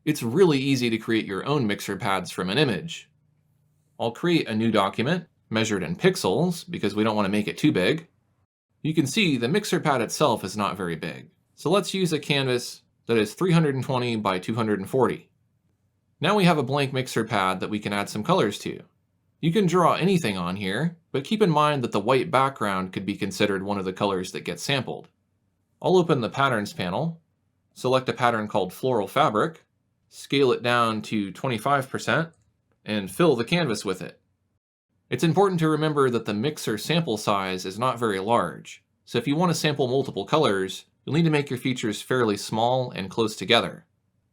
It's really easy to create your own mixer pads from an image. I'll create a new document, measured in pixels, because we don't want to make it too big. You can see the mixer pad itself is not very big, so let's use a canvas that is 320 by 240. Now we have a blank mixer pad that we can add some colors to. You can draw anything on here, but keep in mind that the white background could be considered one of the colors that gets sampled. I'll open the Patterns panel, select a pattern called Floral Fabric, scale it down to 25%, and fill the canvas with it. It's important to remember that the mixer sample size is not very large, so if you want to sample multiple colors, you'll need to make your features fairly small and close together.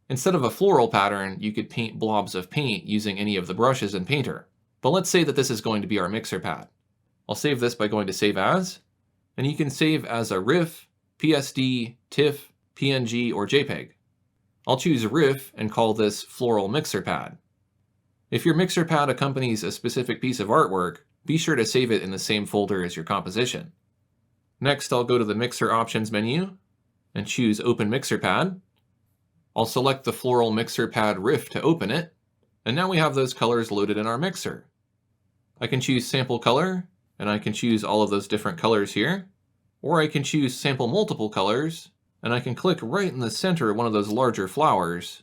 Instead of a floral pattern, you could paint blobs of paint using any of the brushes in Painter. But let's say that this is going to be our mixer pad. I'll save this by going to Save As, and you can save as a RIF, PSD, TIFF, PNG, or JPEG. I'll choose RIF and call this Floral Mixer Pad. If your mixer pad accompanies a specific piece of artwork, be sure to save it in the same folder as your composition. Next, I'll go to the Mixer Options menu and choose Open Mixer Pad. I'll select the Floral Mixer Pad RIF to open it, and now we have those colors loaded in our mixer. I can choose Sample Color, and I can choose all of those different colors here, or I can choose Sample Multiple Colors, and I can click right in the center of one of those larger flowers.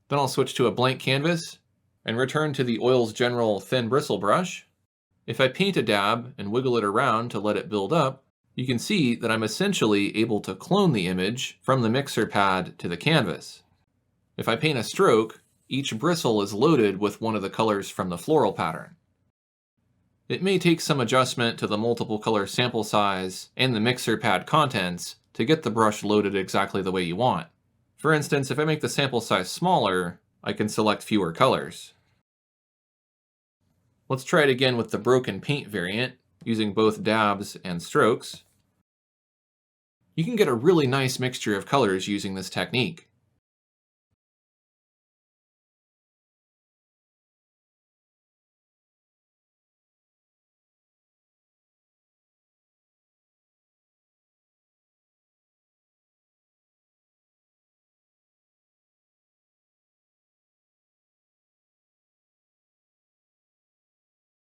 Then I'll switch to a blank canvas and return to the Oils General Thin Bristle brush. If I paint a dab and wiggle it around to let it build up, you can see that I'm essentially able to clone the image from the mixer pad to the canvas. If I paint a stroke, each bristle is loaded with one of the colors from the floral pattern. It may take some adjustment to the multiple color sample size and the mixer pad contents to get the brush loaded exactly the way you want. For instance, if I make the sample size smaller, I can select fewer colors. Let's try it again with the broken paint variant, using both dabs and strokes. You can get a really nice mixture of colors using this technique.